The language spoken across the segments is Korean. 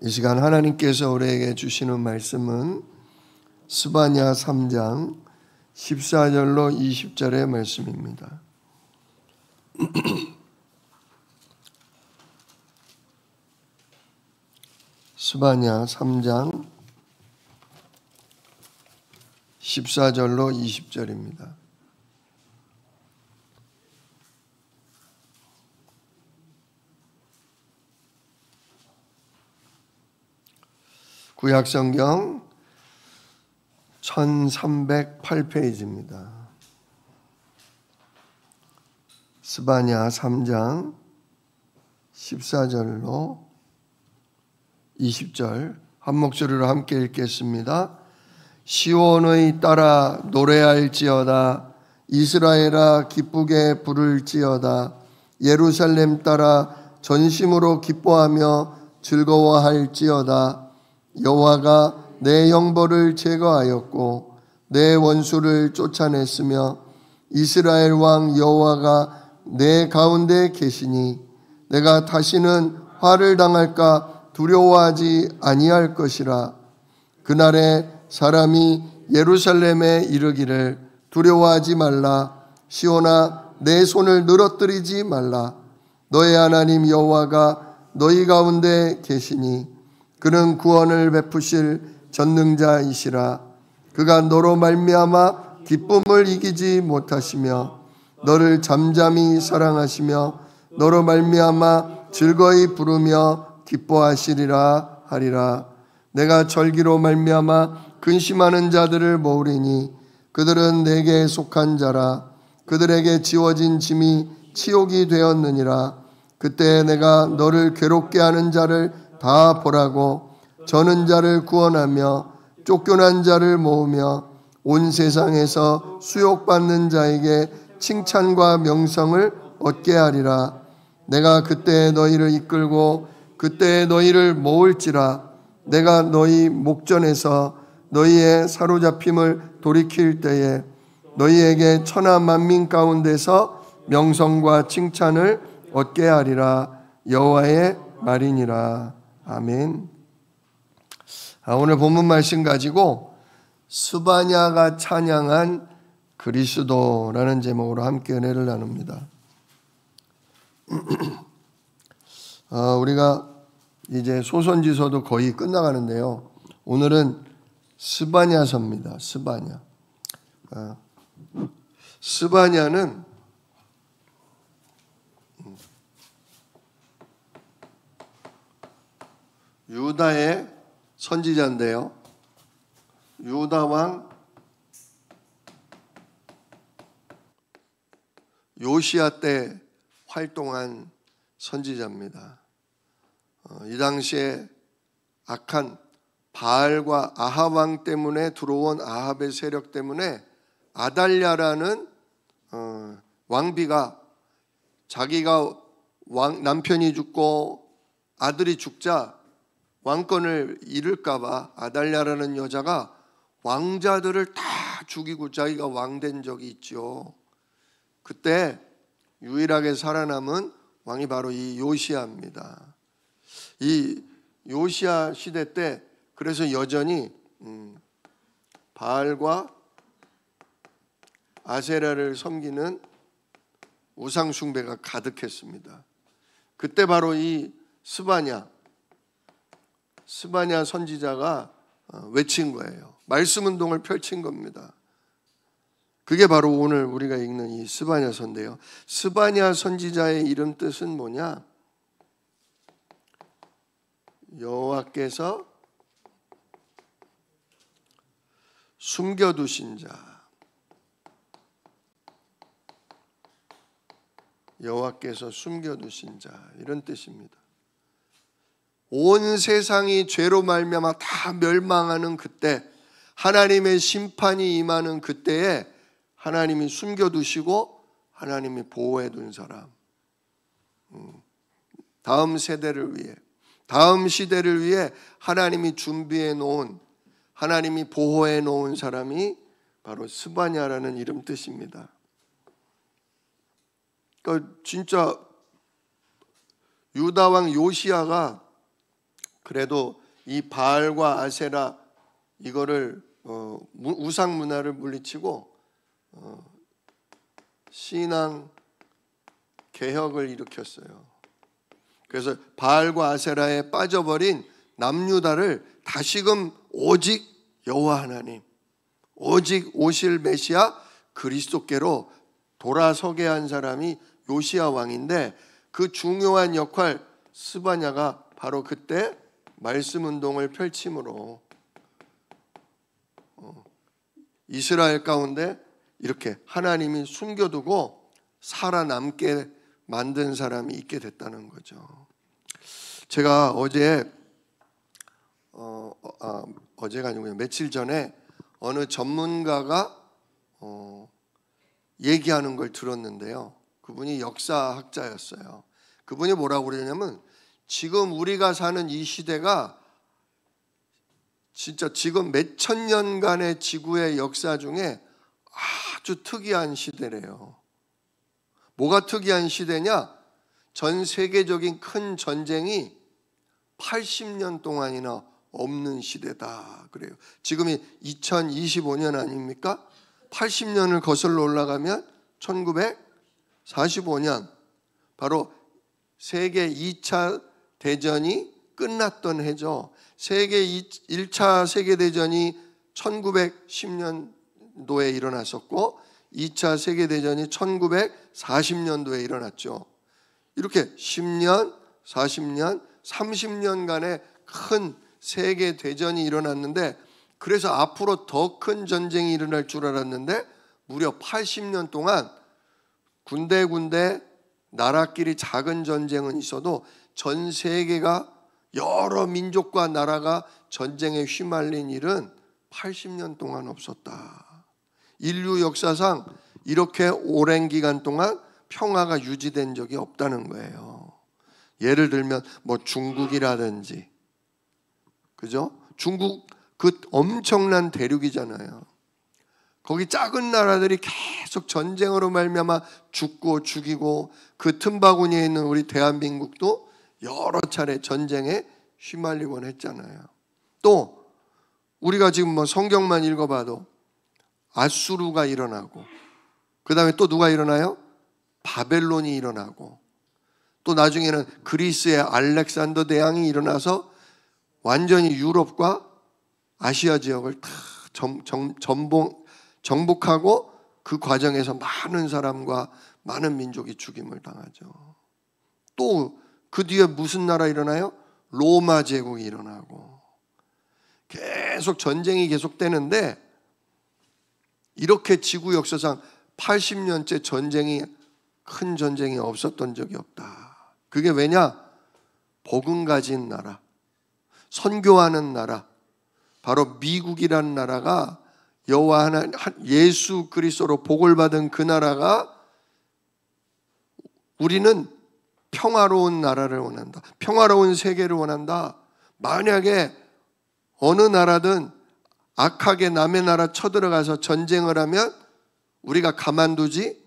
이 시간 하나님께서 우리에게 주시는 말씀은 스바냐 3장 14절로 20절의 말씀입니다. 스바냐 3장 14절로 20절입니다. 구약성경 1308페이지입니다. 스바냐 3장 14절로 20절 한 목소리로 함께 읽겠습니다. 시온의 딸아 노래할지어다. 이스라엘아 기쁘게 부를지어다. 예루살렘 딸아 전심으로 기뻐하며 즐거워할지어다. 여호와가 내 형벌을 제거하였고 내 원수를 쫓아냈으며 이스라엘 왕 여호와가 내 가운데 계시니 내가 다시는 화를 당할까 두려워하지 아니할 것이라. 그날에 사람이 예루살렘에 이르기를 두려워하지 말라. 시온아 내 손을 늘어뜨리지 말라. 너의 하나님 여호와가 너희 가운데 계시니 그는 구원을 베푸실 전능자이시라. 그가 너로 말미암아 기쁨을 이기지 못하시며 너를 잠잠히 사랑하시며 너로 말미암아 즐거이 부르며 기뻐하시리라 하리라. 내가 절기로 말미암아 근심하는 자들을 모으리니 그들은 내게 속한 자라. 그들에게 지워진 짐이 치욕이 되었느니라. 그때 내가 너를 괴롭게 하는 자를 다 보라고 저는 자를 구원하며 쫓겨난 자를 모으며 온 세상에서 수욕받는 자에게 칭찬과 명성을 얻게 하리라. 내가 그때 너희를 이끌고 그때 너희를 모을지라. 내가 너희 목전에서 너희의 사로잡힘을 돌이킬 때에 너희에게 천하 만민 가운데서 명성과 칭찬을 얻게 하리라. 여호와의 말이니라. 아멘. 오늘 본문 말씀 가지고 스바냐가 찬양한 그리스도라는 제목으로 함께 은혜를 나눕니다. 우리가 이제 소선지서도 거의 끝나가는데요. 오늘은 스바냐서입니다. 스바냐. 스바냐는 유다의 선지자인데요. 유다 왕 요시야 때 활동한 선지자입니다. 이 당시에 악한 바알과 아합 왕 때문에 들어온 아합의 세력 때문에 아달랴라는 왕비가 자기가 남편이 죽고 아들이 죽자 왕권을 잃을까봐 아달랴라는 여자가 왕자들을 다 죽이고 자기가 왕된 적이 있죠. 그때 유일하게 살아남은 왕이 바로 이 요시야입니다. 이 요시야 시대 때 그래서 여전히 바알과 아세라를 섬기는 우상 숭배가 가득했습니다. 그때 바로 이 스바냐 선지자가 외친 거예요. 말씀 운동을 펼친 겁니다. 그게 바로 오늘 우리가 읽는 이 스바냐서인데요. 스바냐 선지자의 이름 뜻은 뭐냐? 여호와께서 숨겨두신 자. 여호와께서 숨겨두신 자, 이런 뜻입니다. 온 세상이 죄로 말미암아 다 멸망하는 그때, 하나님의 심판이 임하는 그때에 하나님이 숨겨두시고 하나님이 보호해둔 사람, 다음 세대를 위해, 다음 시대를 위해 하나님이 준비해 놓은, 하나님이 보호해 놓은 사람이 바로 스바냐라는 이름 뜻입니다. 그러니까 진짜 유다 왕 요시야가 그래도 이 바알과 아세라 이거를 우상 문화를 물리치고 신앙 개혁을 일으켰어요. 그래서 바알과 아세라에 빠져버린 남유다를 다시금 오직 여호와 하나님, 오직 오실 메시아 그리스도께로 돌아서게 한 사람이 요시야 왕인데, 그 중요한 역할 스바냐가 바로 그때 말씀 운동을 펼침으로 이스라엘 가운데 이렇게 하나님이 숨겨두고 살아남게 만든 사람이 있게 됐다는 거죠. 제가 어제가 아니고요, 며칠 전에 어느 전문가가 얘기하는 걸 들었는데요. 그분이 역사학자였어요. 그분이 뭐라고 그러냐면, 지금 우리가 사는 이 시대가 진짜 지금 몇천 년간의 지구의 역사 중에 아주 특이한 시대래요. 뭐가 특이한 시대냐? 전 세계적인 큰 전쟁이 80년 동안이나 없는 시대다 그래요. 지금이 2025년 아닙니까? 80년을 거슬러 올라가면 1945년, 바로 세계 2차 대전이 끝났던 해죠. 1차 세계대전이 1910년도에 일어났었고 2차 세계대전이 1940년도에 일어났죠. 이렇게 10년, 40년, 30년간의 큰 세계대전이 일어났는데, 그래서 앞으로 더 큰 전쟁이 일어날 줄 알았는데 무려 80년 동안 군데군데 나라끼리 작은 전쟁은 있어도 전 세계가 여러 민족과 나라가 전쟁에 휘말린 일은 80년 동안 없었다. 인류 역사상 이렇게 오랜 기간 동안 평화가 유지된 적이 없다는 거예요. 예를 들면 뭐 중국이라든지, 그죠? 중국 그 엄청난 대륙이잖아요. 거기 작은 나라들이 계속 전쟁으로 말미암아 죽고 죽이고, 그 틈바구니에 있는 우리 대한민국도 여러 차례 전쟁에 휘말리곤 했잖아요. 또 우리가 지금 뭐 성경만 읽어봐도 아수르가 일어나고, 그 다음에 또 누가 일어나요? 바벨론이 일어나고, 또 나중에는 그리스의 알렉산더 대왕이 일어나서 완전히 유럽과 아시아 지역을 다 정복하고, 그 과정에서 많은 사람과 많은 민족이 죽임을 당하죠. 또 그 뒤에 무슨 나라 일어나요? 로마 제국이 일어나고, 계속 전쟁이 계속되는데, 이렇게 지구 역사상 80년째 큰 전쟁이 없었던 적이 없다. 그게 왜냐? 복음 가진 나라, 선교하는 나라, 바로 미국이라는 나라가 여호와 하나님 예수 그리스도로 복을 받은 그 나라가, 우리는 평화로운 나라를 원한다, 평화로운 세계를 원한다. 만약에 어느 나라든 악하게 남의 나라 쳐들어가서 전쟁을 하면 우리가 가만두지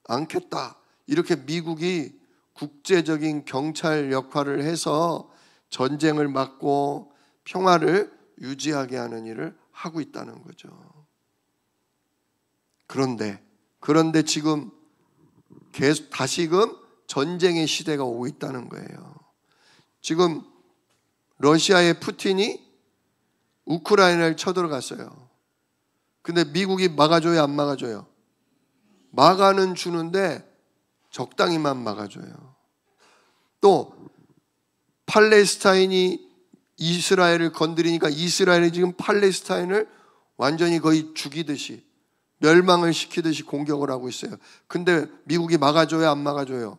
않겠다. 이렇게 미국이 국제적인 경찰 역할을 해서 전쟁을 막고 평화를 유지하게 하는 일을 하고 있다는 거죠. 그런데 지금 다시금 전쟁의 시대가 오고 있다는 거예요. 지금 러시아의 푸틴이 우크라이나를 쳐들어갔어요. 근데 미국이 막아줘요, 안 막아줘요? 막아는 주는데 적당히만 막아줘요. 또 팔레스타인이 이스라엘을 건드리니까 이스라엘이 지금 팔레스타인을 완전히 거의 죽이듯이, 멸망을 시키듯이 공격을 하고 있어요. 근데 미국이 막아줘요, 안 막아줘요?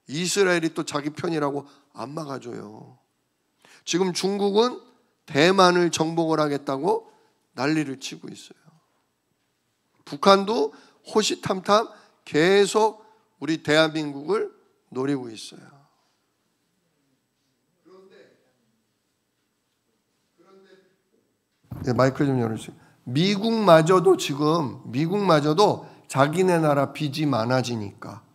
이스라엘이 또 자기 편이라고 안 막아줘요. 지금 중국은 대만을 정복을 하겠다고 난리를 치고 있어요. 북한도 호시탐탐 계속 우리 대한민국을 노리고 있어요. 그런데 마이크 좀 열어주세요. 미국마저도 자기네 나라 빚이 많아지니까,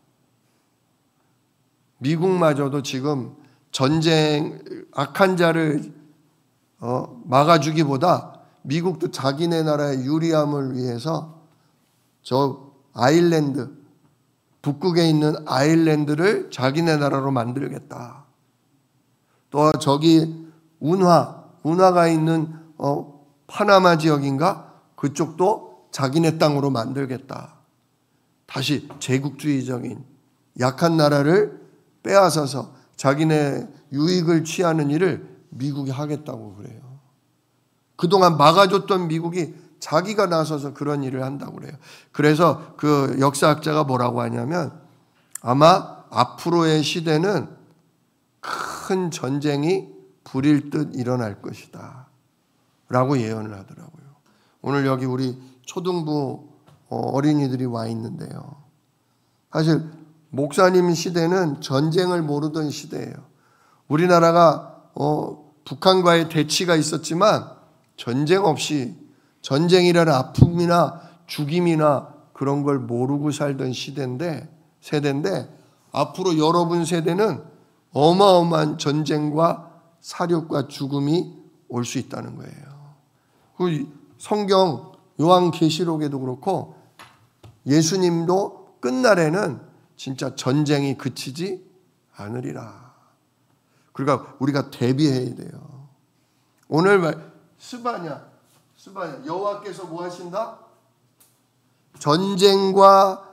미국마저도 지금 전쟁 악한 자를 막아주기보다 미국도 자기네 나라의 유리함을 위해서 저 아일랜드, 북극에 있는 아일랜드를 자기네 나라로 만들겠다. 또 저기 운하가 있는 파나마 지역인가? 그쪽도 자기네 땅으로 만들겠다. 다시 제국주의적인 약한 나라를 빼앗아서 자기네 유익을 취하는 일을 미국이 하겠다고 그래요. 그동안 막아줬던 미국이 자기가 나서서 그런 일을 한다고 그래요. 그래서 그 역사학자가 뭐라고 하냐면 아마 앞으로의 시대는 큰 전쟁이 불일 듯 일어날 것이다 라고 예언을 하더라고요. 오늘 여기 우리 초등부 어린이들이 와 있는데요. 사실 목사님 시대는 전쟁을 모르던 시대예요. 우리나라가 북한과의 대치가 있었지만 전쟁 없이 전쟁이라는 아픔이나 죽임이나 그런 걸 모르고 살던 세대인데 앞으로 여러분 세대는 어마어마한 전쟁과 사륙과 죽음이 올 수 있다는 거예요. 그 성경 요한계시록에도 그렇고 예수님도 끝날에는 진짜 전쟁이 그치지 않으리라. 그러니까 우리가 대비해야 돼요. 오늘 스바냐 여호와께서 뭐 하신다? 전쟁과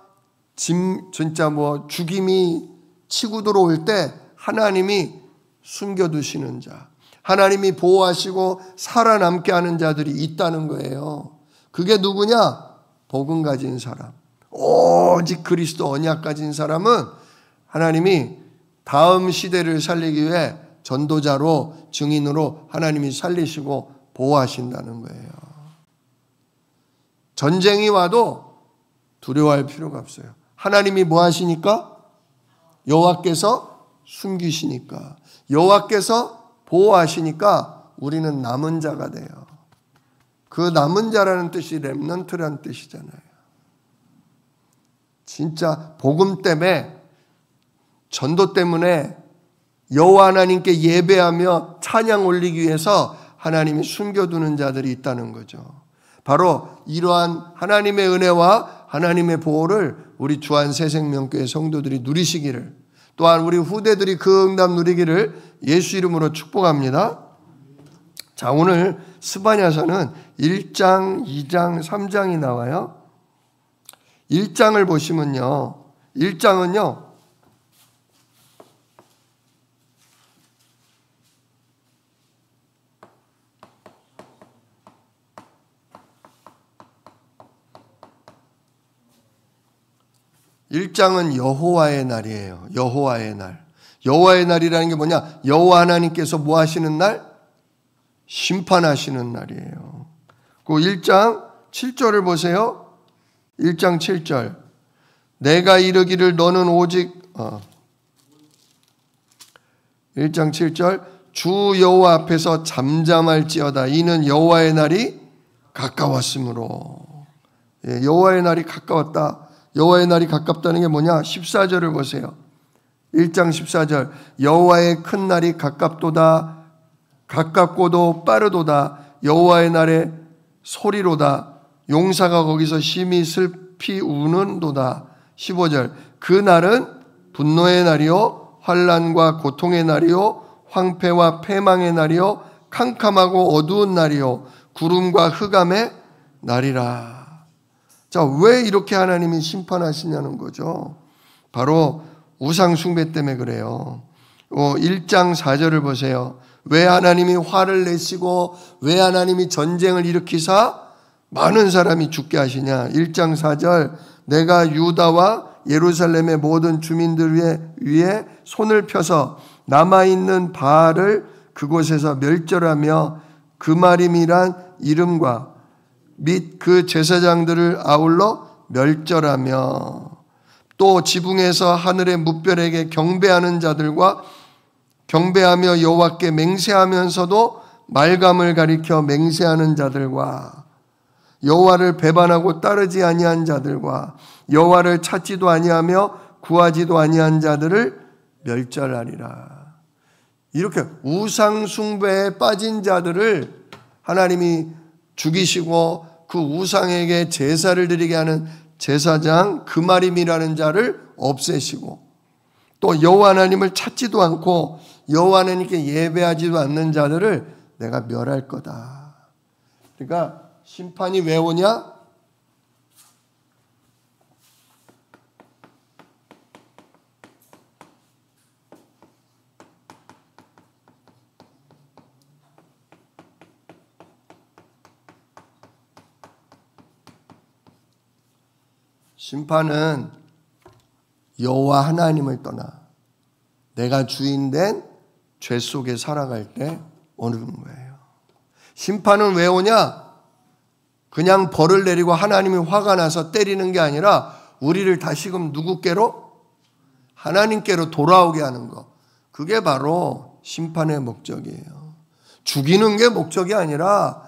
진짜 죽임이 치고 들어올 때 하나님이 숨겨두시는 자, 하나님이 보호하시고 살아남게 하는 자들이 있다는 거예요. 그게 누구냐? 복음 가진 사람. 오직 그리스도 언약 가진 사람은 하나님이 다음 시대를 살리기 위해 전도자로 증인으로 하나님이 살리시고 보호하신다는 거예요. 전쟁이 와도 두려워할 필요가 없어요. 하나님이 뭐 하시니까? 여호와께서 숨기시니까, 여호와께서 보호하시니까 우리는 남은 자가 돼요. 그 남은 자라는 뜻이 렘넌트라는 뜻이잖아요. 진짜 복음 때문에, 전도 때문에 여호와 하나님께 예배하며 찬양 올리기 위해서 하나님이 숨겨두는 자들이 있다는 거죠. 바로 이러한 하나님의 은혜와 하나님의 보호를 우리 주한 새생명교회 성도들이 누리시기를, 또한 우리 후대들이 그 응답 누리기를 예수 이름으로 축복합니다. 자, 오늘 스바냐서는 1장, 2장, 3장이 나와요. 1장을 보시면요. 1장은요. 일장은 여호와의 날이에요. 여호와의 날. 여호와의 날이라는 게 뭐냐? 여호와 하나님께서 뭐 하시는 날? 심판하시는 날이에요. 그 1장 7절을 보세요. 1장 7절. 내가 이르기를 너는 오직 1장 7절. 주 여호와 앞에서 잠잠할지어다. 이는 여호와의 날이 가까웠으므로. 여호와의 날이 가까웠다. 여호와의 날이 가깝다는 게 뭐냐? 14절을 보세요. 1장 14절. 여호와의 큰 날이 가깝도다. 가깝고도 빠르도다. 여호와의 날의 소리로다. 용사가 거기서 심히 슬피 우는도다. 15절. 그 날은 분노의 날이요 환난과 고통의 날이요 황폐와 패망의 날이요 캄캄하고 어두운 날이요 구름과 흑암의 날이라. 자, 왜 이렇게 하나님이 심판하시냐는 거죠. 바로 우상 숭배 때문에 그래요. 1장 4절을 보세요. 왜 하나님이 화를 내시고 왜 하나님이 전쟁을 일으키사 많은 사람이 죽게 하시냐. 1장 4절. 내가 유다와 예루살렘의 모든 주민들 위에 손을 펴서 남아있는 바알을 그곳에서 멸절하며 그마림이란 이름과 및 그 제사장들을 아울러 멸절하며 또 지붕에서 하늘의 뭇별에게 경배하는 자들과 경배하며 여호와께 맹세하면서도 말감을 가리켜 맹세하는 자들과 여호와를 배반하고 따르지 아니한 자들과 여호와를 찾지도 아니하며 구하지도 아니한 자들을 멸절하리라. 이렇게 우상 숭배에 빠진 자들을 하나님이 죽이시고 그 우상에게 제사를 드리게 하는 제사장 그마림이라는 자를 없애시고 또 여호와 하나님을 찾지도 않고 여호와 하나님께 예배하지도 않는 자들을 내가 멸할 거다. 그러니까 심판이 왜 오냐? 심판은 여호와 하나님을 떠나 내가 주인된 죄 속에 살아갈 때 오는 거예요. 심판은 왜 오냐? 그냥 벌을 내리고 하나님이 화가 나서 때리는 게 아니라 우리를 다시금 누구께로? 하나님께로 돌아오게 하는 거. 그게 바로 심판의 목적이에요. 죽이는 게 목적이 아니라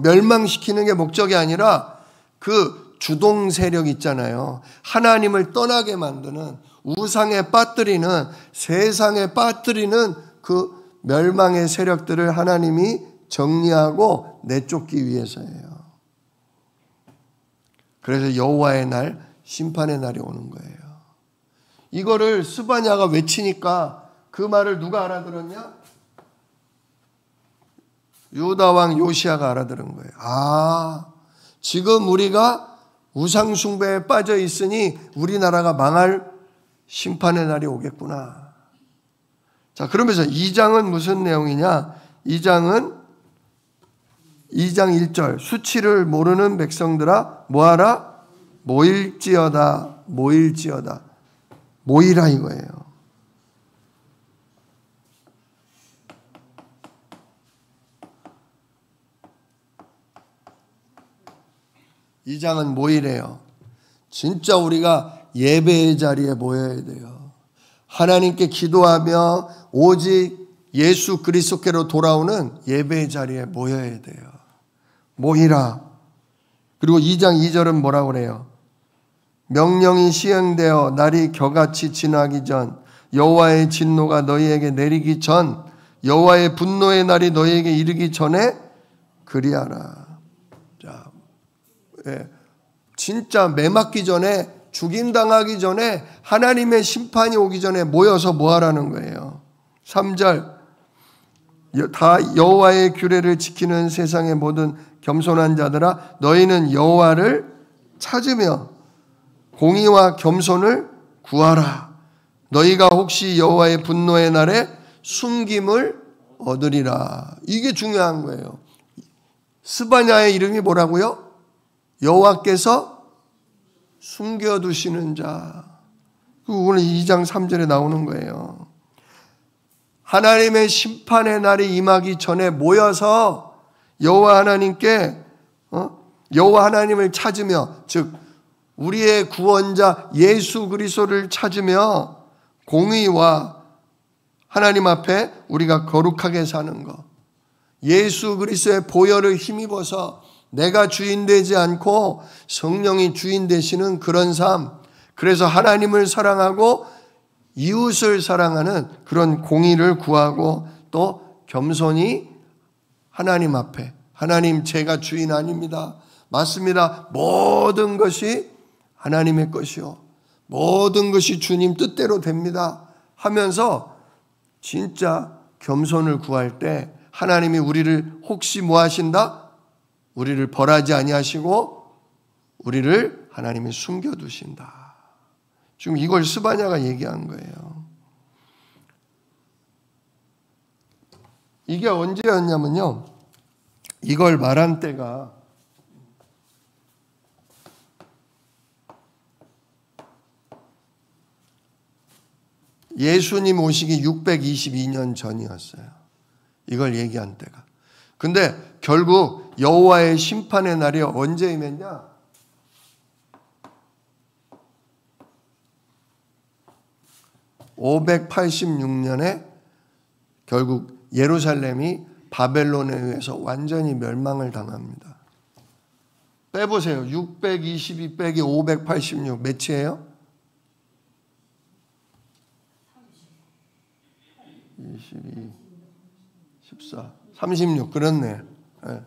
멸망시키는 게 목적이 아니라 그 주동 세력 있잖아요. 하나님을 떠나게 만드는 우상에 빠뜨리는 세상에 빠뜨리는 그 멸망의 세력들을 하나님이 정리하고 내쫓기 위해서예요. 그래서 여호와의 날, 심판의 날이 오는 거예요. 이거를 스바냐가 외치니까 그 말을 누가 알아들었냐? 유다 왕 요시야가 알아들은 거예요. 아, 지금 우리가 우상 숭배에 빠져 있으니 우리나라가 망할 심판의 날이 오겠구나. 자, 그러면서 2장은 무슨 내용이냐? 2장은 2장 1절 수치를 모르는 백성들아 뭐하라? 모일지어다. 모일지어다. 모이라 이거예요. 이 장은 모이래요. 진짜 우리가 예배의 자리에 모여야 돼요. 하나님께 기도하며 오직 예수 그리스도께로 돌아오는 예배의 자리에 모여야 돼요. 모이라. 그리고 2장 2절은 뭐라고 그래요? 명령이 시행되어 날이 겨같이 지나기 전 여호와의 진노가 너희에게 내리기 전 여호와의 분노의 날이 너희에게 이르기 전에 그리하라. 자, 진짜 매 맞기 전에 죽임당하기 전에 하나님의 심판이 오기 전에 모여서 뭐 하라는 거예요. 3절 다 여호와의 규례를 지키는 세상의 모든 겸손한 자들아 너희는 여호와를 찾으며 공의와 겸손을 구하라. 너희가 혹시 여호와의 분노의 날에 숨김을 얻으리라. 이게 중요한 거예요. 스바냐의 이름이 뭐라고요? 여호와께서 숨겨두시는 자. 오늘 2장 3절에 나오는 거예요. 하나님의 심판의 날이 임하기 전에 모여서 여호와 하나님께 여호와 하나님을 찾으며 즉 우리의 구원자 예수 그리스도를 찾으며 공의와 하나님 앞에 우리가 거룩하게 사는 것. 예수 그리스도의 보혈을 힘입어서 내가 주인 되지 않고 성령이 주인 되시는 그런 삶. 그래서 하나님을 사랑하고 이웃을 사랑하는 그런 공의를 구하고 또 겸손히 하나님 앞에 하나님 제가 주인 아닙니다. 맞습니다. 모든 것이 하나님의 것이요. 모든 것이 주님 뜻대로 됩니다. 하면서 진짜 겸손을 구할 때 하나님이 우리를 혹시 뭐 하신다? 우리를 벌하지 아니하시고 우리를 하나님이 숨겨두신다. 지금 이걸 스바냐가 얘기한 거예요. 이게 언제였냐면요. 이걸 말한 때가 예수님 오시기 622년 전이었어요. 이걸 얘기한 때가. 근데 결국 여호와의 심판의 날이 언제 임했냐? (586년에) 결국 예루살렘이 바벨론에 의해서 완전히 멸망을 당합니다. 빼보세요. 622 빼기 586 몇이에요? 22 14, 36 그렇네. 네.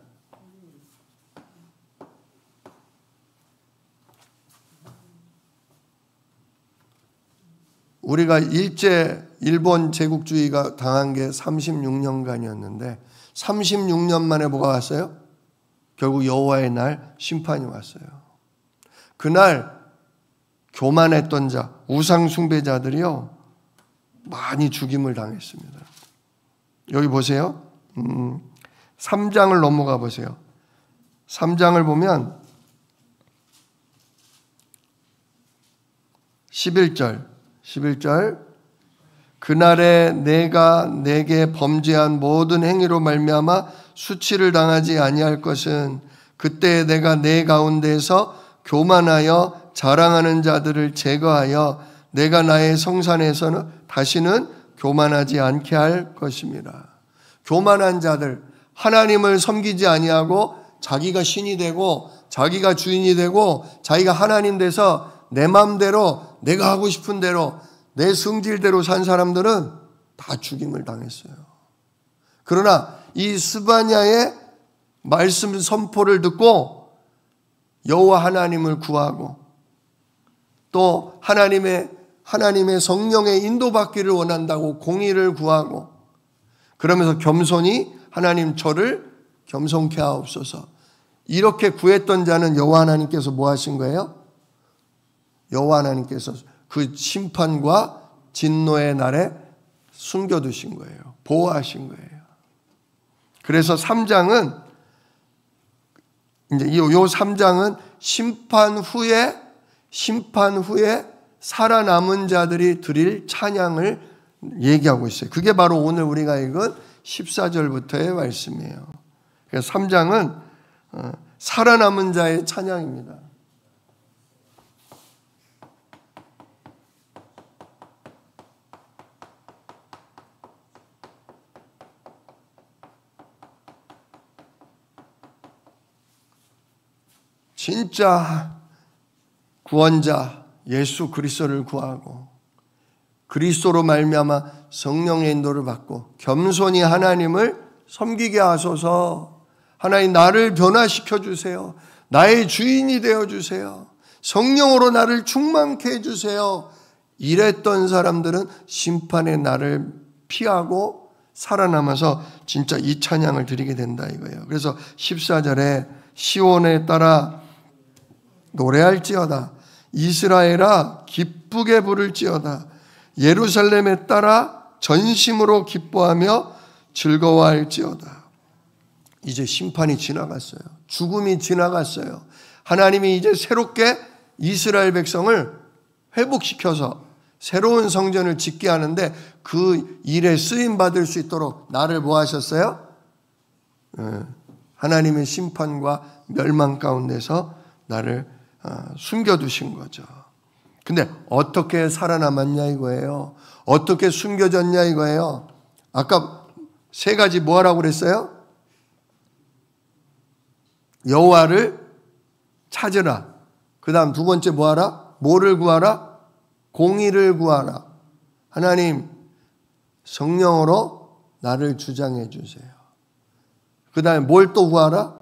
우리가 일제 일본 제국주의가 당한 게 36년간이었는데 36년 만에 뭐가 왔어요? 결국 여호와의 날 심판이 왔어요. 그날 교만했던 자, 우상 숭배자들이요 많이 죽임을 당했습니다. 여기 보세요. 3장을 넘어가 보세요. 3장을 보면 11절 그날에 내가 내게 범죄한 모든 행위로 말미암아 수치를 당하지 아니할 것은 그때 내가 내 가운데서 교만하여 자랑하는 자들을 제거하여 내가 나의 성산에서는 다시는 교만하지 않게 할 것입니다. 교만한 자들, 하나님을 섬기지 아니하고 자기가 신이 되고 자기가 주인이 되고 자기가 하나님 돼서 내 마음대로 내가 하고 싶은 대로 내 성질대로 산 사람들은 다 죽임을 당했어요. 그러나 이 스바냐의 말씀 선포를 듣고 여호와 하나님을 구하고 또 하나님의 성령의 인도받기를 원한다고 공의를 구하고 그러면서 겸손히 하나님 저를 겸손케 하옵소서 이렇게 구했던 자는 여호와 하나님께서 뭐 하신 거예요? 여호와 하나님께서 그 심판과 진노의 날에 숨겨두신 거예요. 보호하신 거예요. 그래서 3장은 이제 요 3장은 심판 후에 살아남은 자들이 드릴 찬양을 얘기하고 있어요. 그게 바로 오늘 우리가 읽은 14절부터의 말씀이에요. 그래서 3장은 살아남은 자의 찬양입니다. 진짜 구원자 예수 그리스도를 구하고 그리스도로 말미암아 성령의 인도를 받고 겸손히 하나님을 섬기게 하소서. 하나님 나를 변화시켜 주세요. 나의 주인이 되어 주세요. 성령으로 나를 충만케 해 주세요. 이랬던 사람들은 심판의 날을 피하고 살아남아서 진짜 이 찬양을 드리게 된다 이거예요. 그래서 14절에 시온에 따라 노래할지어다. 이스라엘아 기쁘게 부를지어다. 예루살렘에 따라 전심으로 기뻐하며 즐거워할지어다. 이제 심판이 지나갔어요. 죽음이 지나갔어요. 하나님이 이제 새롭게 이스라엘 백성을 회복시켜서 새로운 성전을 짓게 하는데 그 일에 쓰임받을 수 있도록 나를 뭐 하셨어요? 하나님의 심판과 멸망 가운데서 나를 숨겨두신 거죠. 근데 어떻게 살아남았냐 이거예요. 어떻게 숨겨졌냐 이거예요. 아까 세 가지 뭐 하라고 그랬어요? 여호와를 찾으라. 그 다음 두 번째 뭐 하라? 뭐를 구하라? 공의를 구하라. 하나님 성령으로 나를 주장해 주세요. 그 다음에 뭘 또 구하라?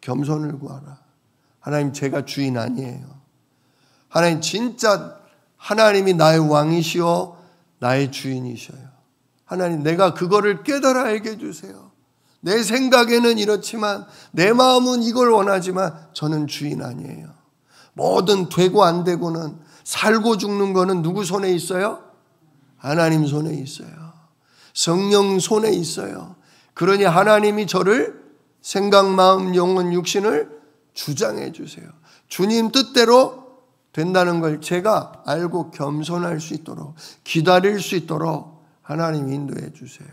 겸손을 구하라. 하나님 제가 주인 아니에요. 하나님 진짜 하나님이 나의 왕이시오 나의 주인이셔요. 하나님 내가 그거를 깨달아 알게 해주세요. 내 생각에는 이렇지만 내 마음은 이걸 원하지만 저는 주인 아니에요. 뭐든 되고 안 되고는 살고 죽는 거는 누구 손에 있어요? 하나님 손에 있어요. 성령 손에 있어요. 그러니 하나님이 저를 생각, 마음, 영혼, 육신을 주장해 주세요. 주님 뜻대로 된다는 걸 제가 알고 겸손할 수 있도록 기다릴 수 있도록 하나님 인도해 주세요.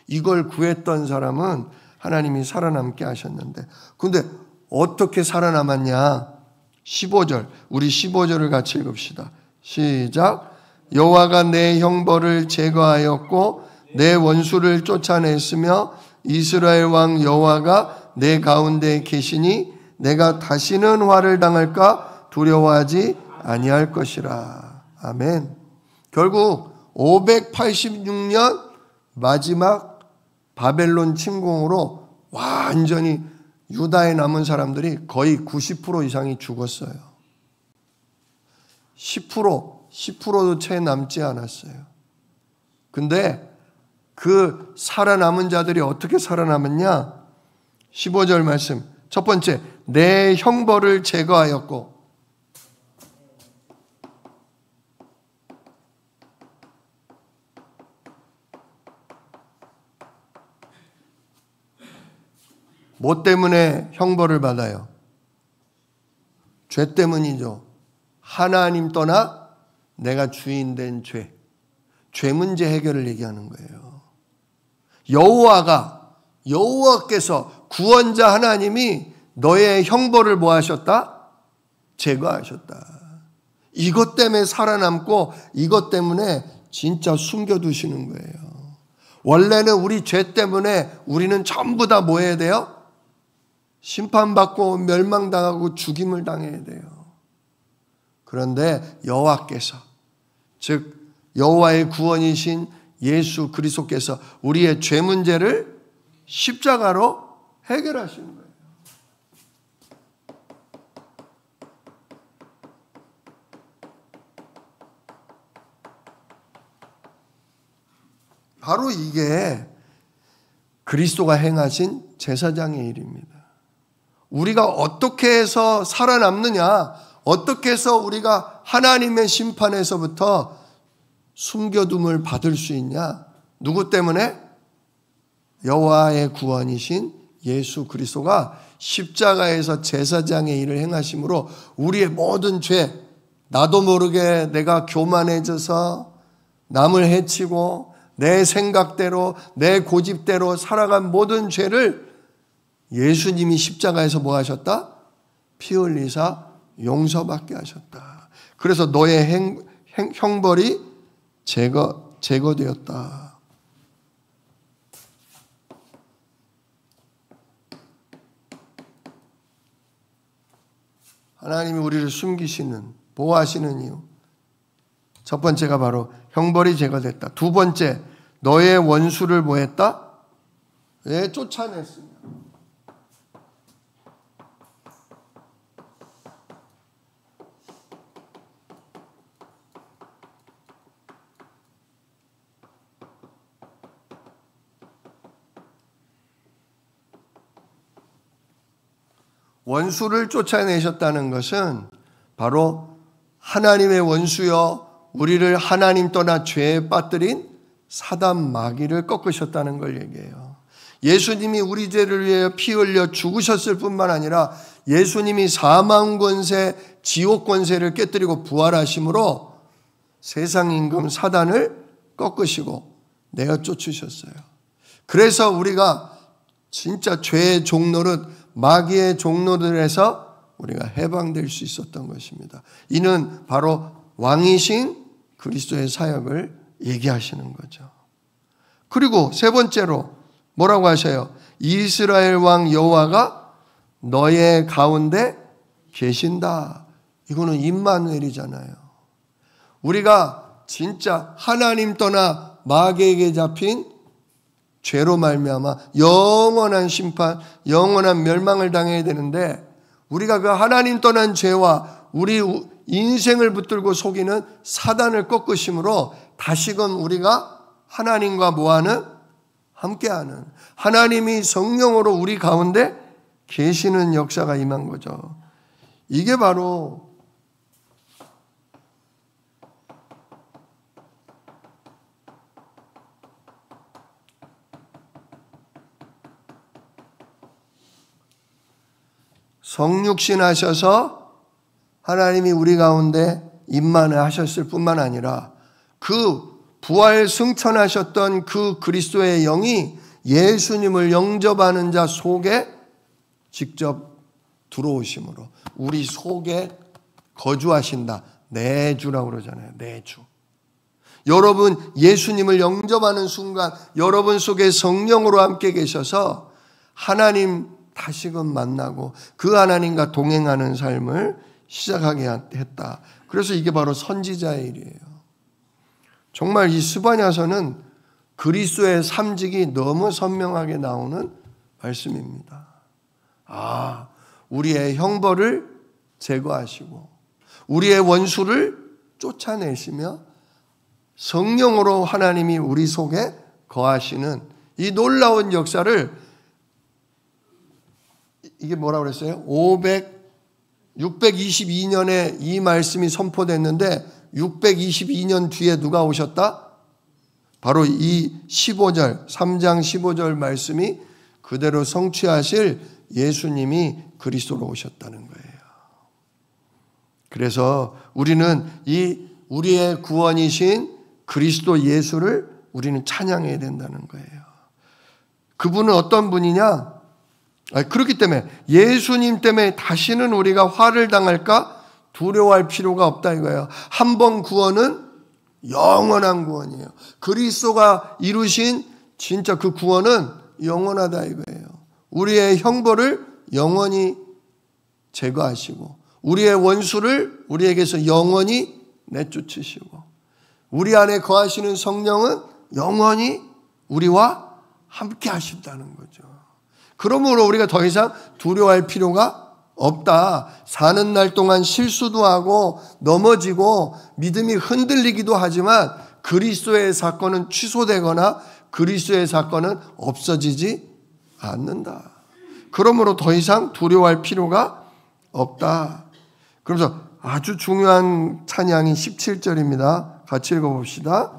이걸 구했던 사람은 하나님이 살아남게 하셨는데 근데 어떻게 살아남았냐? 15절 우리 15절을 같이 읽읍시다. 시작. 여호와가 내 형벌을 제거하였고 내 원수를 쫓아냈으며 이스라엘 왕 여호와가 내 가운데 계시니 내가 다시는 화를 당할까 두려워하지 아니할 것이라. 아멘. 결국 586년 마지막 바벨론 침공으로 완전히 유다에 남은 사람들이 거의 90% 이상이 죽었어요. 10%도 채 남지 않았어요. 근데 그 살아남은 자들이 어떻게 살아남았냐? 15절 말씀. 첫 번째, 내 형벌을 제거하였고. 뭐 때문에 형벌을 받아요? 죄 때문이죠. 하나님 떠나 내가 주인 된 죄. 죄 문제 해결을 얘기하는 거예요. 여호와께서 구원자 하나님이 너의 형벌을 뭐 하셨다? 제거하셨다. 이것 때문에 살아남고 이것 때문에 진짜 숨겨두시는 거예요. 원래는 우리 죄 때문에 우리는 전부 다 뭐 해야 돼요? 심판받고 멸망당하고 죽임을 당해야 돼요. 그런데 여호와께서, 즉 여호와의 구원이신 예수 그리스도께서 우리의 죄 문제를 십자가로 해결하시는 거예요. 바로 이게 그리스도가 행하신 제사장의 일입니다. 우리가 어떻게 해서 살아남느냐, 어떻게 해서 우리가 하나님의 심판에서부터 숨겨둠을 받을 수 있냐? 누구 때문에? 여호와의 구원이신 예수 그리스도가 십자가에서 제사장의 일을 행하심으로 우리의 모든 죄, 나도 모르게 내가 교만해져서 남을 해치고 내 생각대로 내 고집대로 살아간 모든 죄를 예수님이 십자가에서 뭐 하셨다? 피 흘리사 용서받게 하셨다. 그래서 너의 형벌이 제거되었다. 하나님이 우리를 숨기시는, 보호하시는 이유. 첫 번째가 바로 형벌이 제거됐다. 두 번째, 너의 원수를 뭐 했다? 왜 쫓아냈습니다. 원수를 쫓아내셨다는 것은 바로 하나님의 원수여 우리를 하나님 떠나 죄에 빠뜨린 사단 마귀를 꺾으셨다는 걸 얘기해요. 예수님이 우리 죄를 위해 피 흘려 죽으셨을 뿐만 아니라 예수님이 사망 권세, 지옥 권세를 깨뜨리고 부활하심으로 세상 임금 사단을 꺾으시고 내어 쫓으셨어요. 그래서 우리가 진짜 죄의 종노릇, 마귀의 종노릇에서 우리가 해방될 수 있었던 것입니다. 이는 바로 왕이신 그리스도의 사역을 얘기하시는 거죠. 그리고 세 번째로 뭐라고 하셔요? 이스라엘 왕 여호와가 너의 가운데 계신다. 이거는 임마누엘이잖아요. 우리가 진짜 하나님 떠나 마귀에게 잡힌 죄로 말미암아 영원한 심판, 영원한 멸망을 당해야 되는데 우리가 그 하나님 떠난 죄와 우리 인생을 붙들고 속이는 사단을 꺾으심으로 다시금 우리가 하나님과 뭐하는? 함께하는, 하나님이 성령으로 우리 가운데 계시는 역사가 임한 거죠. 이게 바로 성육신 하셔서 하나님이 우리 가운데 임만을 하셨을 뿐만 아니라 그 부활 승천하셨던 그 그리스도의 영이 예수님을 영접하는 자 속에 직접 들어오심으로 우리 속에 거주하신다. 내주라고 그러잖아요. 내주. 여러분 예수님을 영접하는 순간 여러분 속에 성령으로 함께 계셔서 하나님 다시금 만나고 그 하나님과 동행하는 삶을 시작하게 했다. 그래서 이게 바로 선지자의 일이에요. 정말 이 스바냐서는 그리스도의 삼직이 너무 선명하게 나오는 말씀입니다. 우리의 형벌을 제거하시고 우리의 원수를 쫓아내시며 성령으로 하나님이 우리 속에 거하시는 이 놀라운 역사를, 이게 뭐라고 그랬어요? 622년에 이 말씀이 선포됐는데 622년 뒤에 누가 오셨다? 바로 이 15절, 3장 15절 말씀이 그대로 성취하실 예수님이 그리스도로 오셨다는 거예요. 그래서 우리는 이 우리의 구원이신 그리스도 예수를 우리는 찬양해야 된다는 거예요. 그분은 어떤 분이냐? 그렇기 때문에 예수님 때문에 다시는 우리가 화를 당할까 두려워할 필요가 없다 이거예요. 한 번 구원은 영원한 구원이에요. 그리스도가 이루신 진짜 그 구원은 영원하다 이거예요. 우리의 형벌을 영원히 제거하시고 우리의 원수를 우리에게서 영원히 내쫓으시고 우리 안에 거하시는 성령은 영원히 우리와 함께 하신다는 거죠. 그러므로 우리가 더 이상 두려워할 필요가 없다. 사는 날 동안 실수도 하고 넘어지고 믿음이 흔들리기도 하지만 그리스도의 사건은 취소되거나 그리스도의 사건은 없어지지 않는다. 그러므로 더 이상 두려워할 필요가 없다. 그래서 아주 중요한 찬양이 17절입니다. 같이 읽어봅시다.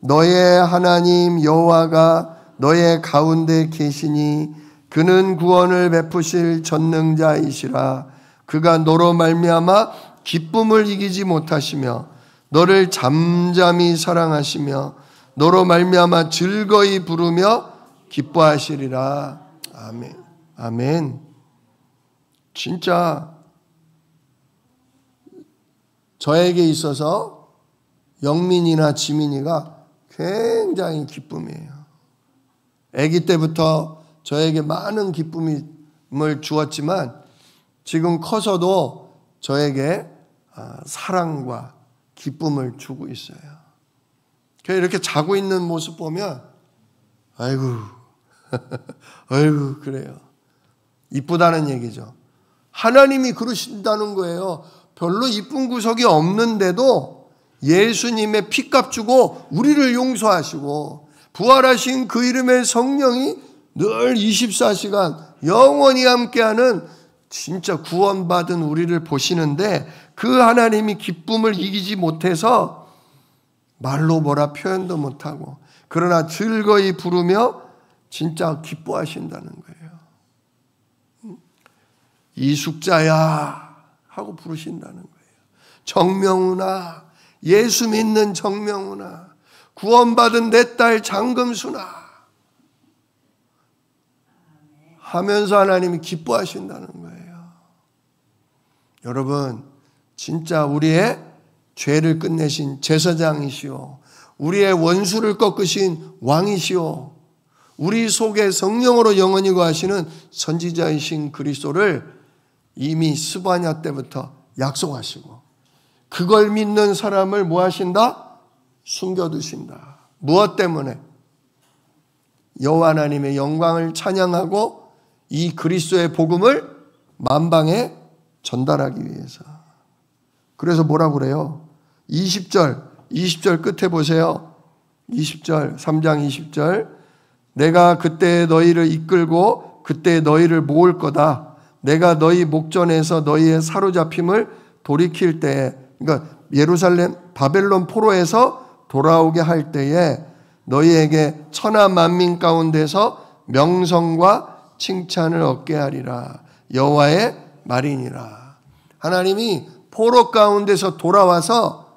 너의 하나님 여호와가 너의 가운데 계시니 그는 구원을 베푸실 전능자이시라. 그가 너로 말미암아 기쁨을 이기지 못하시며 너를 잠잠히 사랑하시며 너로 말미암아 즐거이 부르며 기뻐하시리라. 아멘. 아멘. 진짜 저에게 있어서 영민이나 지민이가 굉장히 기쁨이에요. 아기 때부터 저에게 많은 기쁨을 주었지만 지금 커서도 저에게 사랑과 기쁨을 주고 있어요. 이렇게 자고 있는 모습 보면 아이고 아이고 그래요. 이쁘다는 얘기죠. 하나님이 그러신다는 거예요. 별로 이쁜 구석이 없는데도 예수님의 피값 주고 우리를 용서하시고 부활하신 그 이름의 성령이 늘 24시간 영원히 함께하는 진짜 구원받은 우리를 보시는데 그 하나님이 기쁨을 이기지 못해서 말로 뭐라 표현도 못하고 그러나 즐거이 부르며 진짜 기뻐하신다는 거예요. 이숙자야 하고 부르신다는 거예요. 정명훈아, 예수 믿는 정명훈아, 구원받은 내 딸 장금순아 하면서 하나님이 기뻐하신다는 거예요. 여러분, 진짜 우리의 죄를 끝내신 제사장이시오, 우리의 원수를 꺾으신 왕이시오, 우리 속에 성령으로 영원히 거하시는 선지자이신 그리스도를 이미 스바냐 때부터 약속하시고 그걸 믿는 사람을 뭐 하신다? 숨겨두신다. 무엇 때문에? 여호와 하나님의 영광을 찬양하고 이 그리스도의 복음을 만방에 전달하기 위해서. 그래서 뭐라고 그래요? 20절 끝에 보세요. 20절, 3장 20절. 내가 그때 너희를 이끌고 그때 너희를 모을 거다. 내가 너희 목전에서 너희의 사로잡힘을 돌이킬 때에, 그러니까 예루살렘 바벨론 포로에서 돌아오게 할 때에 너희에게 천하 만민 가운데서 명성과 칭찬을 얻게 하리라. 여호와의 말이니라. 하나님이 포로 가운데서 돌아와서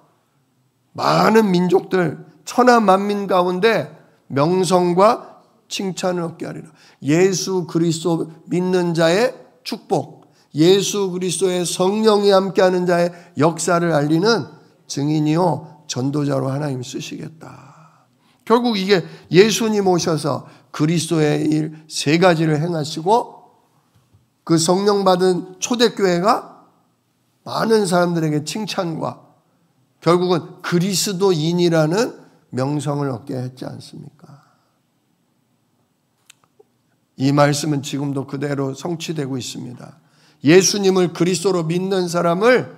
많은 민족들 천하 만민 가운데 명성과 칭찬을 얻게 하리라. 예수 그리스도 믿는 자의 축복, 예수 그리스도의 성령이 함께하는 자의 역사를 알리는 증인이요 전도자로 하나님 쓰시겠다. 결국 이게 예수님 오셔서 그리스도의 일 세 가지를 행하시고 그 성령 받은 초대교회가 많은 사람들에게 칭찬과 결국은 그리스도인이라는 명성을 얻게 했지 않습니까? 이 말씀은 지금도 그대로 성취되고 있습니다. 예수님을 그리스도로 믿는 사람을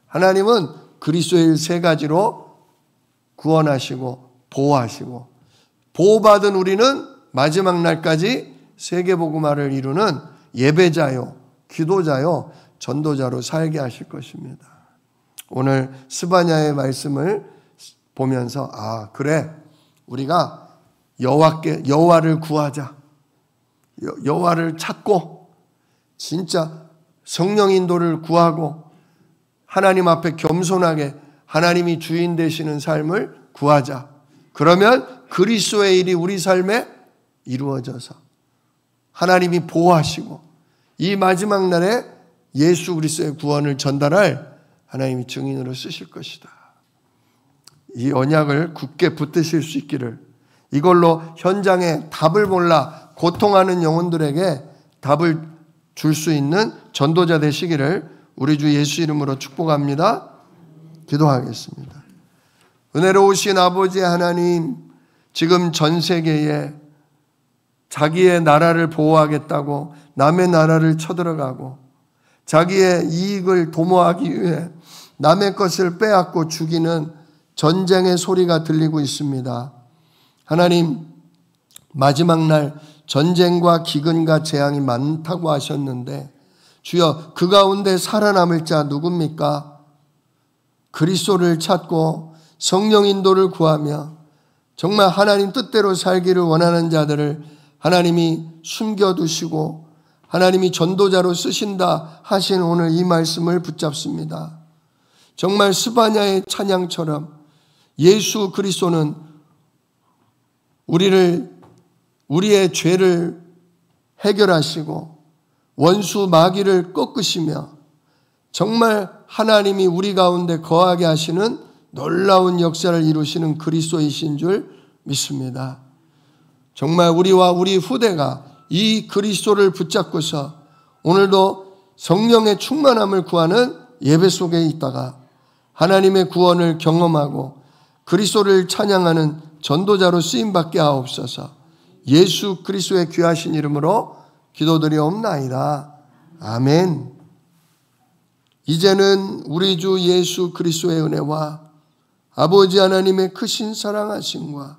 하나님은 그리스도의 일 세 가지로 구원하시고 보호하시고, 보호받은 우리는 마지막 날까지 세계복음화를 이루는 예배자요, 기도자요, 전도자로 살게 하실 것입니다. 오늘 스바냐의 말씀을 보면서 그래, 우리가 여호와를 구하자, 여호와를 찾고 진짜 성령 인도를 구하고 하나님 앞에 겸손하게 하나님이 주인 되시는 삶을 구하자. 그러면 그리스도의 일이 우리 삶에 이루어져서 하나님이 보호하시고 이 마지막 날에 예수 그리스도의 구원을 전달할 하나님이 증인으로 쓰실 것이다. 이 언약을 굳게 붙드실 수 있기를, 이걸로 현장에 답을 몰라 고통하는 영혼들에게 답을 줄 수 있는 전도자 되시기를 우리 주 예수 이름으로 축복합니다. 기도하겠습니다. 은혜로우신 아버지 하나님, 지금 전 세계에 자기의 나라를 보호하겠다고 남의 나라를 쳐들어가고 자기의 이익을 도모하기 위해 남의 것을 빼앗고 죽이는 전쟁의 소리가 들리고 있습니다. 하나님, 마지막 날 전쟁과 기근과 재앙이 많다고 하셨는데 주여, 그 가운데 살아남을 자 누굽니까? 그리스도를 찾고 성령 인도를 구하며 정말 하나님 뜻대로 살기를 원하는 자들을 하나님이 숨겨두시고 하나님이 전도자로 쓰신다 하신 오늘 이 말씀을 붙잡습니다. 정말 스바냐의 찬양처럼 예수 그리스도는 우리의 죄를 해결하시고 원수 마귀를 꺾으시며 정말 하나님이 우리 가운데 거하게 하시는 놀라운 역사를 이루시는 그리스도이신 줄 믿습니다. 정말 우리와 우리 후대가 이 그리스도를 붙잡고서 오늘도 성령의 충만함을 구하는 예배 속에 있다가 하나님의 구원을 경험하고 그리스도를 찬양하는 전도자로 쓰임받게 하옵소서. 예수 그리스도의 귀하신 이름으로 기도드리옵나이다. 아멘. 이제는 우리 주 예수 그리스도의 은혜와 아버지 하나님의 크신 사랑하심과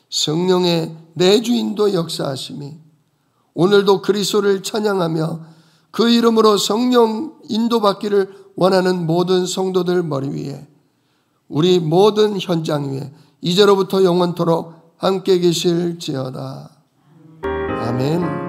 성령의 내주인도 역사하심이 오늘도 그리스도를 찬양하며 그 이름으로 성령 인도받기를 원하는 모든 성도들 머리 위에, 우리 모든 현장 위에 이제로부터 영원토록 함께 계실지어다. 아멘.